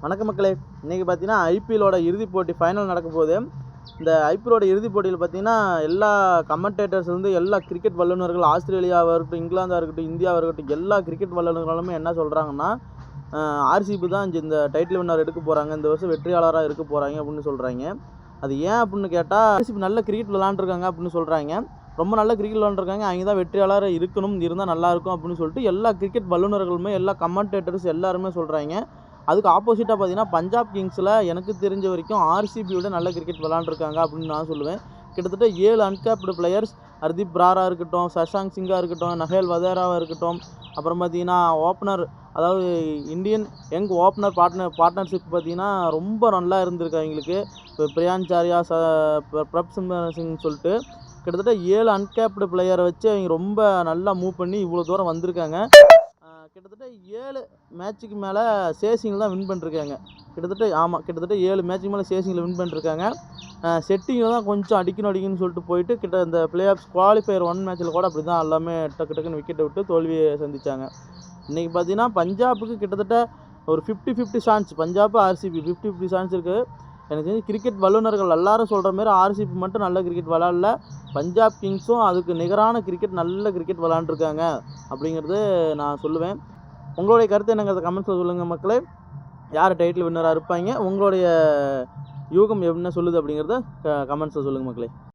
வணக்கம் மக்களே. இன்றைக்கி பார்த்தீங்கன்னா ஐபிஎல்லோட இறுதிப் போட்டி ஃபைனல் நடக்க போகுது. இந்த ஐபிஎல்லோட இறுதிப் போட்டியில் பார்த்தீங்கன்னா எல்லா கமெண்டேட்டர்ஸ் எல்லா கிரிக்கெட் வல்லுநர்கள், ஆஸ்திரேலியாவாக இருக்கட்டும், இங்கிலாந்தாக இருக்கட்டும், இந்தியாவாக இருக்கட்டும், எல்லா கிரிக்கெட் வல்லுநர்களுமே என்ன சொல்கிறாங்கன்னா, ஆர்சிபி தான் இந்த டைட்டில் வின்னர் எடுக்க போகிறாங்க, இந்த வருஷம் வெற்றியாளராக இருக்க போகிறாங்க அப்படின்னு சொல்கிறாங்க. அது ஏன் அப்படின்னு கேட்டால், ஆர்சிபி நல்ல கிரிக்கெட் விளாண்டுருக்காங்க அப்படின்னு சொல்கிறாங்க. ரொம்ப நல்ல கிரிக்கெட் விளாண்டுருக்காங்க, அவங்க தான் வெற்றியாளராக இருக்கணும், இருந்தால் நல்லாயிருக்கும் அப்படின்னு சொல்லிட்டு எல்லா கிரிக்கெட் வல்லுநர்களுமே, எல்லா கமெண்டேட்டர்ஸ் எல்லாருமே சொல்கிறாங்க. அதுக்கு ஆப்போசிட்டாக பார்த்தீங்கன்னா பஞ்சாப் கிங்ஸில் எனக்கு தெரிஞ்ச வரைக்கும் ஆர்சிபியோட நல்ல கிரிக்கெட் விளாண்டுருக்காங்க அப்படின்னு நான் சொல்லுவேன். கிட்டத்தட்ட 7 அன்கேப்டு பிளேயர்ஸ், ஹர்தீப் பிராரா இருக்கட்டும், சஷாங்க் சிங்காக இருக்கட்டும், நஹேல் வதேராவாக இருக்கட்டும், அப்புறம் பார்த்தீங்கன்னா ஓப்பனர், அதாவது இந்தியன் யங் ஓப்பனர் பார்ட்னர்ஷிப் பார்த்தீங்கன்னா ரொம்ப நல்லா இருந்திருக்கு அவங்களுக்கு. இப்போ பிரியான்சாரியா, பிரப்சிம்ரன் சிங் சொல்லிட்டு கிட்டத்தட்ட 7 அன்கேப்டு பிளேயரை வச்சு அவங்க ரொம்ப நல்லா மூவ் பண்ணி இவ்வளோ தூரம் வந்திருக்காங்க. கிட்டத்தட்ட 7 மேட்சுக்கு மேலே சேசிங்கில் தான் வின் பண்ணிருக்காங்க. கிட்டத்தட்ட 7 மேட்சுக்கு மேலே சேசிங்கில் வின் பண்ணிருக்காங்க. செட்டிங்கில் தான் கொஞ்சம் அடிக்கணும்னு சொல்லிட்டு போயிட்டு இந்த பிளே ஆஃப்ஸ் குவாலிஃபயர் 1 மேட்ச்சில் கூட அப்படி தான் எல்லாமே டக்குன்னு விக்கெட்டை விட்டு தோல்வியை சந்தித்தாங்க. இன்றைக்கி பார்த்தீங்கன்னா பஞ்சாபுக்கு கிட்டத்தட்ட ஒரு 50-50 சான்ஸ், பஞ்சாப் ஆர்சிபி 50-50 சான்ஸ் இருக்குது. எனக்கு தெரிஞ்சு கிரிக்கெட் வல்லுநர்கள் எல்லாரும் சொல்கிற மாதிரி ஆர்சிபி மட்டும் நல்ல கிரிக்கெட் விளாடல, பஞ்சாப் கிங்ஸும் அதுக்கு நிகரான நல்ல கிரிக்கெட் விளாண்டுருக்காங்க அப்படிங்கிறது நான் சொல்லுவேன். உங்களுடைய கருத்து என்னங்கிறத கமெண்ட்ஸில் சொல்லுங்கள் மக்களே. யார் டைட்டில் வின்னராக இருப்பாங்க, உங்களுடைய யூகம் என்ன சொல்லுது அப்படிங்கிறத கமெண்ட்ஸில் சொல்லுங்கள் மக்களே.